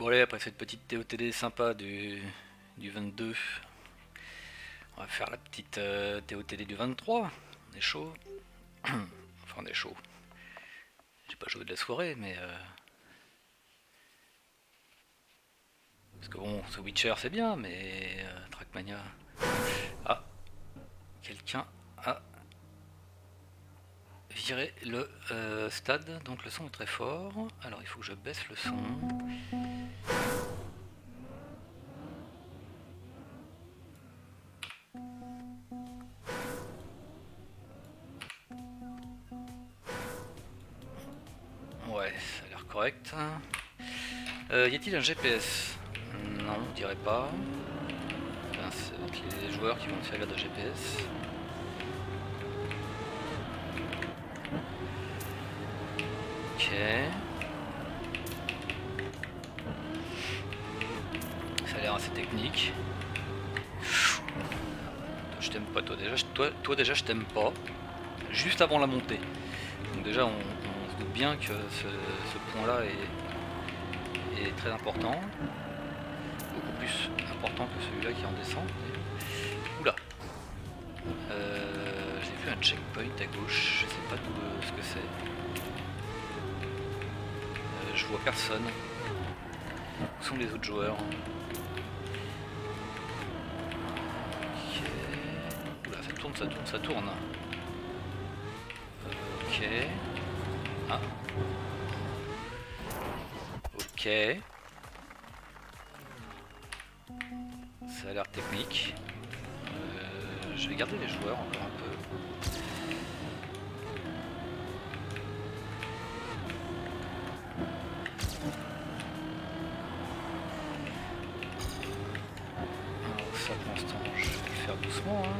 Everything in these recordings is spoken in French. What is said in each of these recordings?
Bon allez, après cette petite TOTD sympa du 22, on va faire la petite TOTD du 23. On est chaud. Enfin on est chaud. J'ai pas joué de la soirée mais... Parce que bon, The Witcher c'est bien mais... Trackmania... Ah, quelqu'un a viré le stade, donc le son est très fort. Alors il faut que je baisse le son. Ouais, ça a l'air correct. Y a-t-il un GPS? Non, on dirait pas. Enfin, c'est les joueurs qui vont servir de GPS. Ok. Ça a l'air assez technique. Toi, je t'aime pas, toi déjà je t'aime pas. Juste avant la montée. Donc déjà on se doute bien que ce point-là est très important. Beaucoup plus important que celui-là qui est en descente. Oula. J'ai vu un checkpoint à gauche, je sais pas ce que c'est. Je vois personne. Où sont les autres joueurs? Ok. Oula, ça tourne, ça tourne, ça tourne. Ok. Ah. Ok. Ça a l'air technique. Je vais garder les joueurs encore un peu. Alors ça pour l'instant je vais le faire doucement. Hein.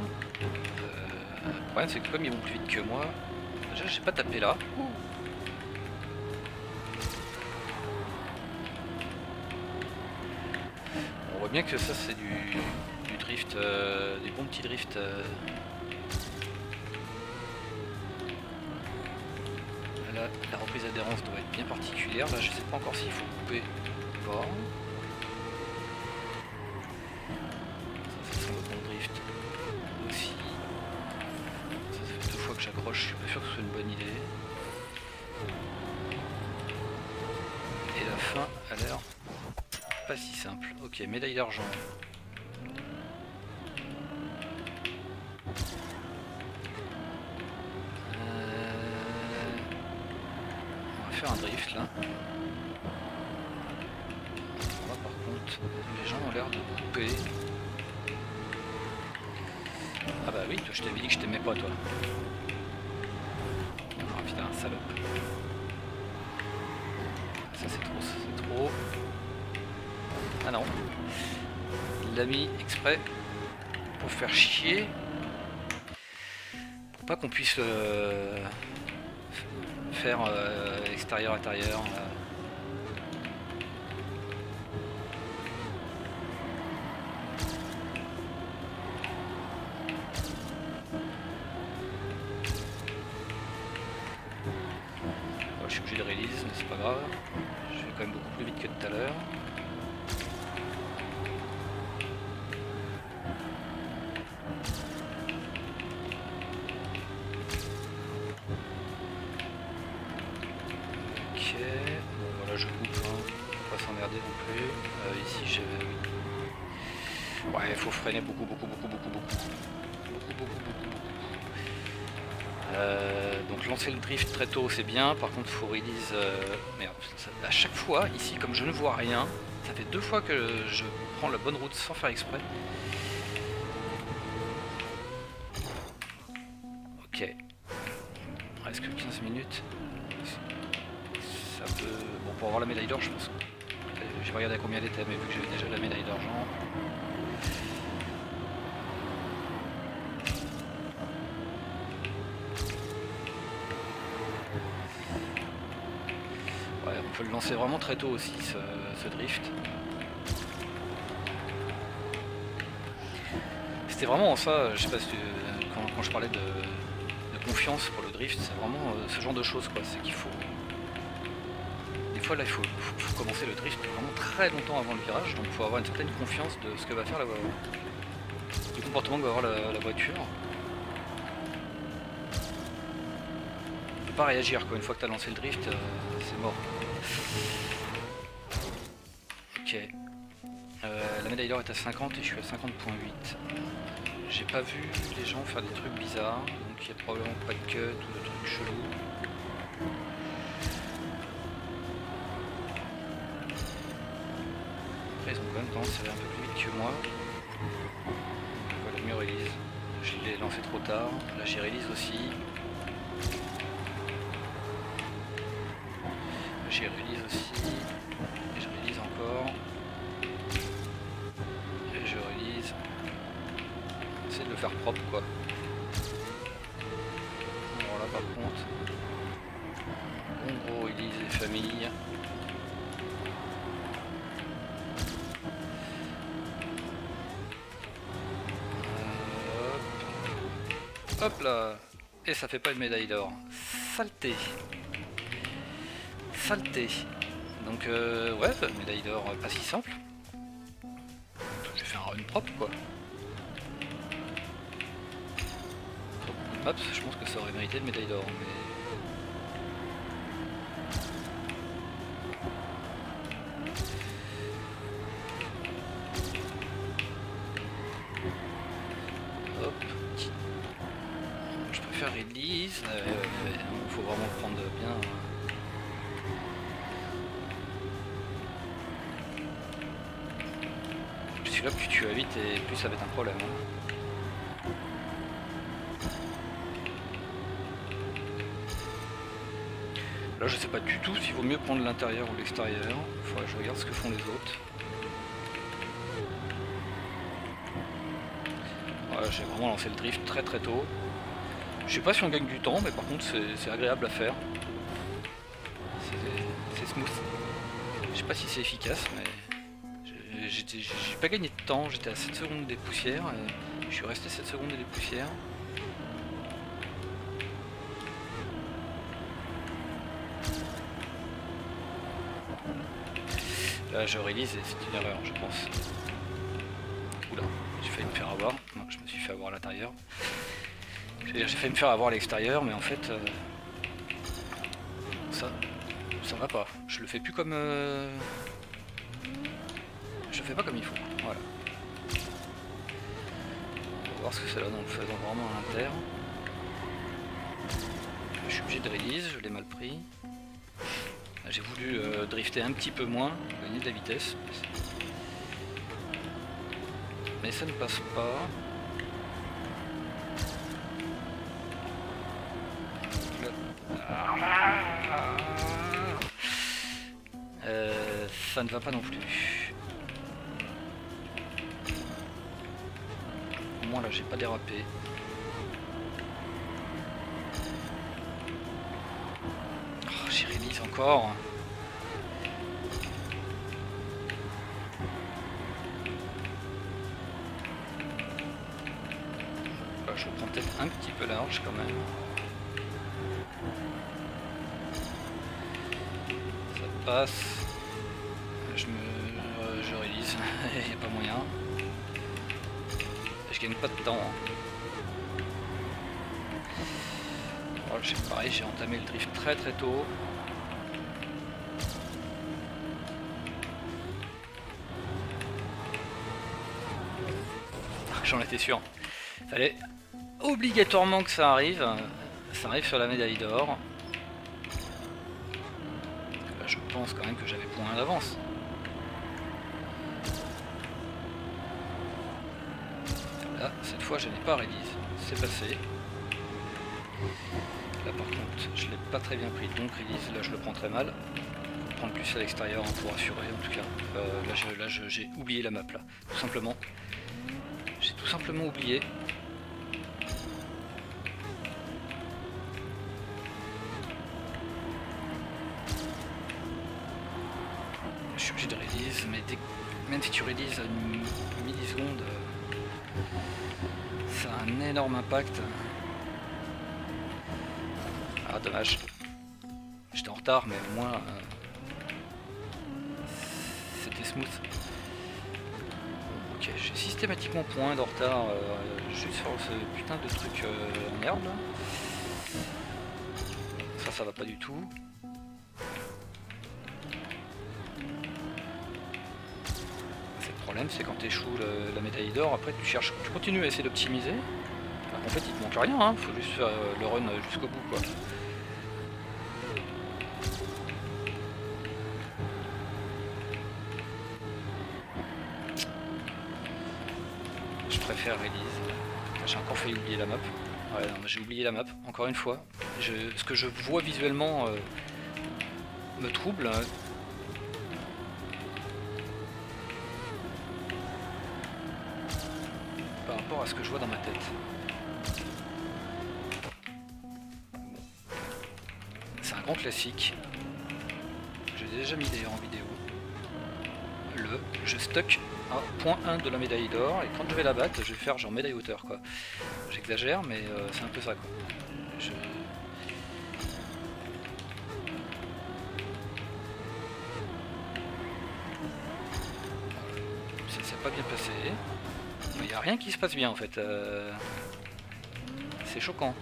Le problème c'est que comme ils vont plus vite que moi, déjà j'ai pas tapé là. On voit bien que ça c'est du drift, du bon petit drift. Là, la reprise d'adhérence doit être bien particulière. Là, je sais pas encore s'il faut couper ou pas. Ça sent le bon drift aussi. Ça fait 2 fois que j'accroche, je suis pas sûr que ce soit une bonne idée. Et la fin a l'air pas si simple. Ok, médaille d'argent. On va faire un drift là. Là, par contre, les gens ont l'air de couper. Ah bah oui, toi, je t'avais dit que je t'aimais pas toi. Ah putain, salope. Ça c'est trop. Ah non. Il l'a mis exprès pour faire chier. Pour pas qu'on puisse faire extérieur-intérieur. Je suis obligé de release, mais c'est pas grave. Je vais quand même beaucoup plus vite que tout à l'heure. Ok, bon voilà je coupe, hein. Faut pas s'emmerder non plus. Ici j'ai... Ouais, il faut freiner beaucoup. Donc lancer le drift très tôt c'est bien, par contre faut release... Merde, à chaque fois, ici comme je ne vois rien, ça fait 2 fois que je prends la bonne route sans faire exprès. Ok. Il reste que 15 minutes. Ça peut... Bon, pour avoir la médaille d'or je pense... J'ai regardé à combien elle était, mais vu que j'avais déjà la médaille d'argent... Ouais, on peut le lancer vraiment très tôt aussi, ce drift. C'était vraiment ça, je sais pas si quand je parlais de confiance pour le drift, c'est vraiment ce genre de choses quoi, c'est qu'il faut... Des fois là il faut commencer le drift vraiment très longtemps avant le virage, donc il faut avoir une certaine confiance de ce que va faire du comportement que va avoir la voiture. Tu peux pas réagir quoi, une fois que tu as lancé le drift, c'est mort. Ok. La médaille d'or est à 50 et je suis à 50.8. J'ai pas vu les gens faire des trucs bizarres, donc il y a probablement pas de cut ou de trucs chelous. Après ils ont quand même tendance à aller un peu plus vite que moi. Voilà, mieux release. Je l'ai lancé trop tard. Là j'ai release aussi. J'ai release aussi. Et je release encore. Et je release. Essayer de le faire propre quoi. Alors là par contre, bon gros release et famille. Hop là. Et ça fait pas une médaille d'or. Saleté. Saleté. Donc ouais, médaille d'or pas si simple. J'ai fait un run propre quoi. Hop, je pense que ça aurait mérité une médaille d'or, mais... Hop. Je préfère release. Il faut vraiment le prendre bien. Celui-là, plus tu vas vite et plus ça va être un problème. Hein. Là, je sais pas du tout s'il vaut mieux prendre l'intérieur ou l'extérieur. Il faudrait que je regarde ce que font les autres. Voilà, j'ai vraiment lancé le drift très très tôt. Je sais pas si on gagne du temps, mais par contre c'est agréable à faire. C'est smooth. Je sais pas si c'est efficace, mais j'ai pas gagné de temps. J'étais à 7 secondes des poussières et je suis resté 7 secondes des poussières. Là je release et c'est une erreur je pense. Oula, j'ai failli me faire avoir. Non, je me suis fait avoir à l'intérieur. J'ai failli me faire avoir à l'extérieur, mais en fait ça va pas. Je le fais plus comme je le fais pas comme il faut. Voilà. On va voir ce que ça donne en le faisant vraiment à l'intérieur. Je suis obligé de release, je l'ai mal pris. J'ai voulu drifter un petit peu moins, gagner de la vitesse. Mais ça ne passe pas. Ça ne va pas non plus. Au moins là j'ai pas dérapé. Oh, j'y release encore. Là, je prends peut-être un petit peu large quand même. Ça passe. Je release, il n'y a pas moyen. Je gagne pas de temps. Voilà, pareil, j'ai entamé le drift très très tôt. J'en étais sûr. Fallait obligatoirement que ça arrive. Ça arrive sur la médaille d'or. Là, je pense quand même que j'avais point d'avance. Là, cette fois, je n'ai pas release. C'est passé. Là, par contre, je l'ai pas très bien pris. Donc, release, là, je le prends très mal. Faut prendre plus à l'extérieur pour assurer, en tout cas. Là, j'ai oublié la map, là. Tout simplement. J'ai tout simplement oublié. Je suis obligé de release, mais même si tu releases à une milliseconde, ça a un énorme impact. Ah dommage. J'étais en retard mais au moins smooth. Ok, j'ai systématiquement point de retard juste sur ce putain de truc en herbe là. Ça va pas du tout. Le problème c'est quand tu échoues la médaille d'or, après tu continues à essayer d'optimiser. En fait il te manque rien, hein, faut juste faire le run jusqu'au bout quoi. Je préfère release. J'ai encore failli oublier la map. Ouais, j'ai oublié la map, encore une fois. Ce que je vois visuellement me trouble. Par rapport à ce que je vois dans ma tête. C'est un grand classique. J'ai déjà mis d'ailleurs en vidéo. Je stuck à point 1 de la médaille d'or et quand je vais la battre, je vais faire genre médaille hauteur quoi. J'exagère mais c'est un peu ça quoi. Ça s'est pas bien passé. Il n'y a rien qui se passe bien en fait. C'est choquant.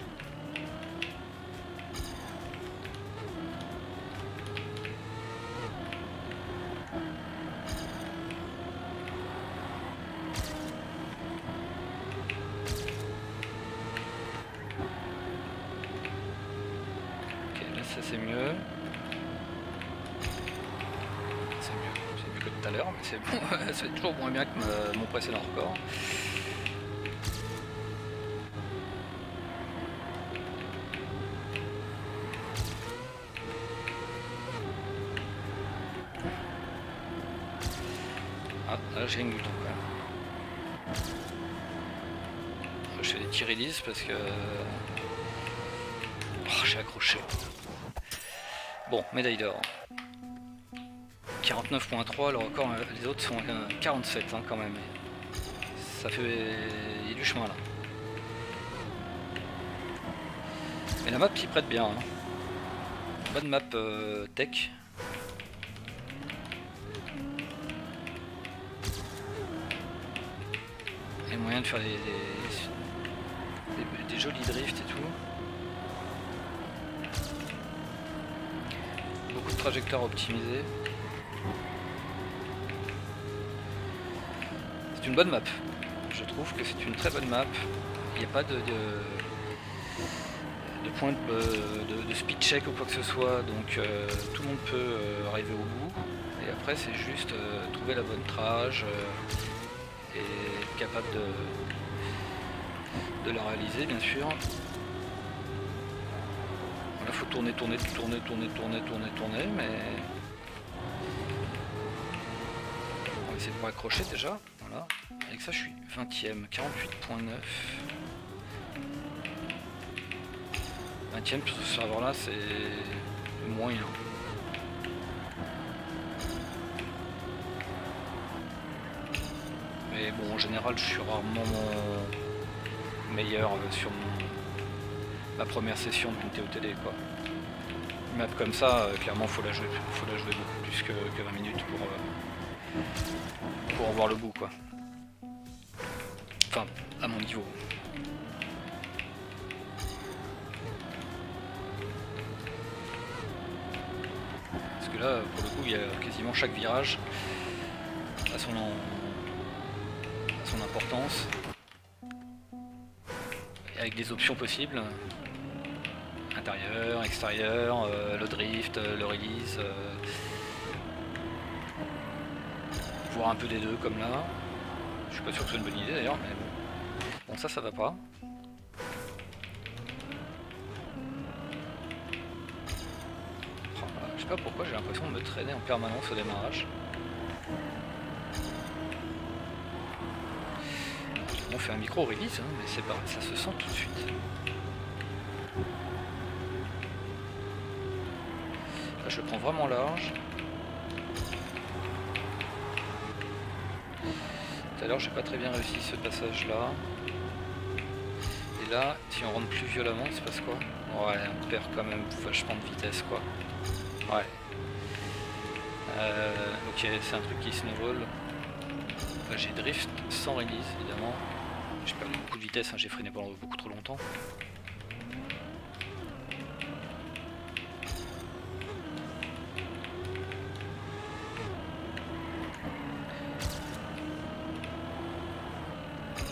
Ça c'est mieux. C'est mieux que tout à l'heure, mais c'est bon, c'est toujours moins bien que mon précédent record. Ah, là j'ai une bouton quand même. Je fais des petits release parce que... Oh, j'ai accroché. Bon, médaille d'or. 49.3, le record, les autres sont 47 hein, quand même. Ça fait... Il y a du chemin là. Mais la map s'y prête bien. Hein. Bonne map tech. Il y a moyen de faire des jolis drifts et tout. Beaucoup de trajectoires optimisées. C'est une bonne map. Je trouve que c'est une très bonne map. Il n'y a pas de point de speed check ou quoi que ce soit, donc tout le monde peut arriver au bout. Et après c'est juste trouver la bonne trage et être capable de la réaliser bien sûr. Là faut tourner, mais on va essayer de pas accrocher déjà. Voilà. Avec ça je suis 20ème, 48.9. 20ème sur ce serveur là c'est moyen. Mais bon en général je suis rarement meilleur sur ma première session d'une TOTD quoi. Une map comme ça clairement faut la jouer beaucoup plus que 20 minutes pour en voir le bout quoi. Enfin à mon niveau. Parce que là pour le coup il y a quasiment chaque virage à son importance. Et avec des options possibles. Intérieur, extérieur, le drift, le release. Voir un peu des deux comme là. Je suis pas sûr que ce soit une bonne idée d'ailleurs, mais bon. Bon ça va pas. Je sais pas pourquoi j'ai l'impression de me traîner en permanence au démarrage. On fait un micro release, hein, mais c'est pas, ça se sent tout de suite. Là je le prends vraiment large. Tout à l'heure j'ai pas très bien réussi ce passage là. Et là, si on rentre plus violemment, il se passe quoi? Ouais, on perd quand même vachement de vitesse quoi. Ouais. Ok, c'est un truc qui snowball. Là j'ai drift sans release évidemment. J'ai perdu beaucoup de vitesse, hein, j'ai freiné pendant beaucoup trop longtemps.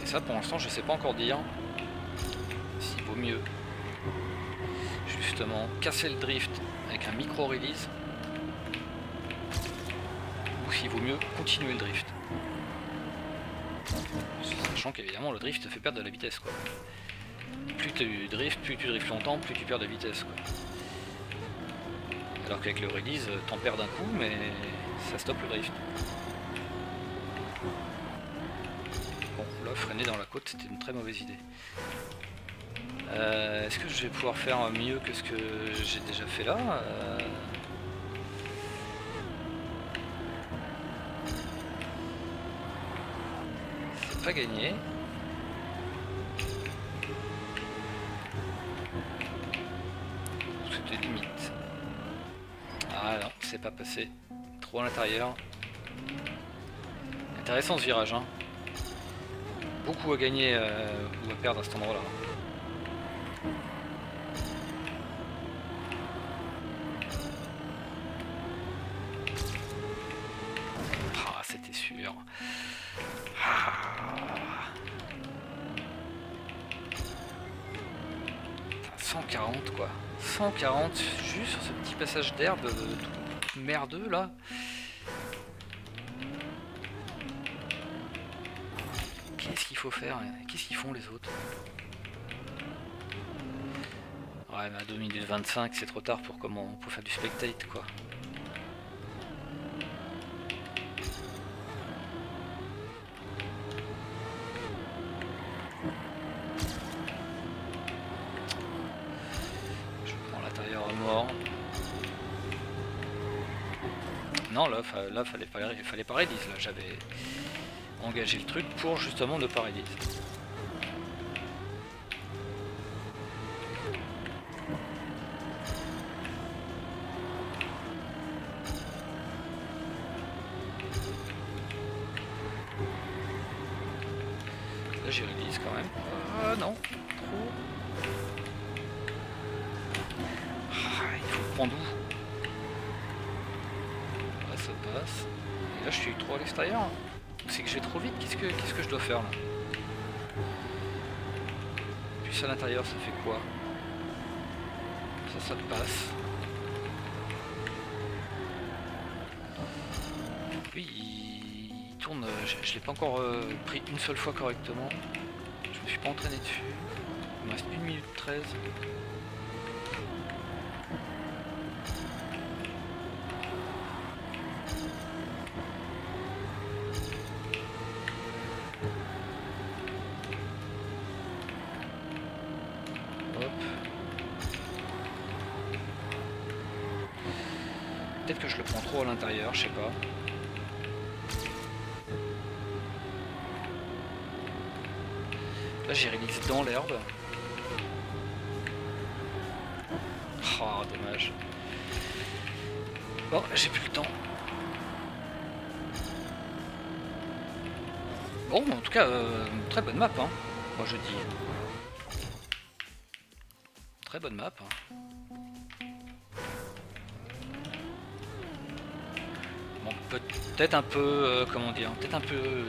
Et ça pour l'instant je sais pas encore dire s'il vaut mieux justement casser le drift avec un micro release ou s'il vaut mieux continuer le drift. Sachant qu'évidemment le drift te fait perdre de la vitesse quoi. Plus tu drifts longtemps, plus tu perds de vitesse quoi. Alors qu'avec le release, t'en perds d'un coup mais ça stoppe le drift. Bon là freiner dans la côte c'était une très mauvaise idée. Est-ce que je vais pouvoir faire mieux que ce que j'ai déjà fait là C'est pas gagné. C'était limite. Ah non, c'est pas passé. Trop à l'intérieur. Intéressant ce virage, hein. Beaucoup à gagner ou à perdre à cet endroit-là. Ah, c'était sûr. Ah. 140 quoi. 140 juste sur ce petit passage d'herbe tout merdeux là. Qu'est-ce qu'il faut faire? Qu'est-ce qu'ils font les autres? Ouais mais à 2 minutes 25 c'est trop tard pour faire du spectate quoi. Je prends l'intérieur à mort. Non là fallait pas release, là j'avais engagé le truc pour justement ne pas release. Là j'ai release quand même. Ah non, trop. Ah, il faut le prendre où? Là ça passe. Et là je suis trop à l'extérieur. C'est que je vais trop vite, qu'est-ce que je dois faire là? Plus à l'intérieur ça fait quoi? Ça passe. Oui, il tourne, je l'ai pas encore pris une seule fois correctement. Je me suis pas entraîné dessus. Il me reste 1 minute 13. Peut-être que je le prends trop à l'intérieur, je sais pas. Là j'ai release dans l'herbe. Oh dommage. Bon, j'ai plus le temps. Bon, en tout cas, très bonne map, hein. Moi je dis. Très bonne map. Hein. Bon, peut-être un peu, comment dire, peut-être un peu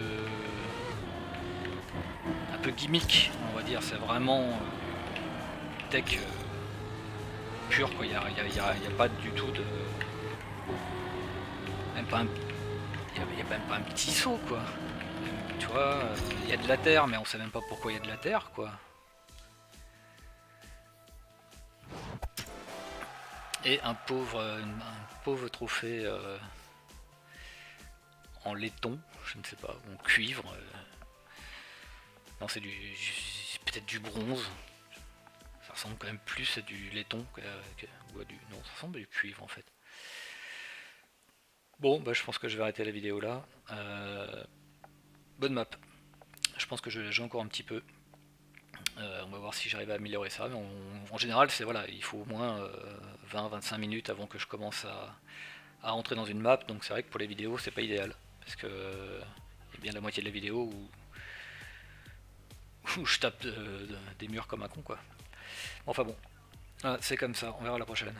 gimmick, on va dire. C'est vraiment tech pur, quoi. Il y a pas du tout de, même pas il y a même pas un petit saut, quoi. Tu vois, il y a de la terre, mais on sait même pas pourquoi il y a de la terre, quoi. Et un pauvre trophée en laiton, je ne sais pas, en cuivre. Non, c'est peut-être du bronze. Ça ressemble quand même plus à du laiton ou à du... Non, ça ressemble à du cuivre en fait. Bon, bah je pense que je vais arrêter la vidéo là. Bonne map. Je pense que j'ai encore un petit peu. On va voir si j'arrive à améliorer ça. Mais en général, c'est voilà, il faut au moins 20-25 minutes avant que je commence à rentrer dans une map, donc c'est vrai que pour les vidéos c'est pas idéal. Parce que il y a bien la moitié de la vidéo où je tape des murs comme un con quoi. Enfin bon, c'est comme ça, on verra la prochaine.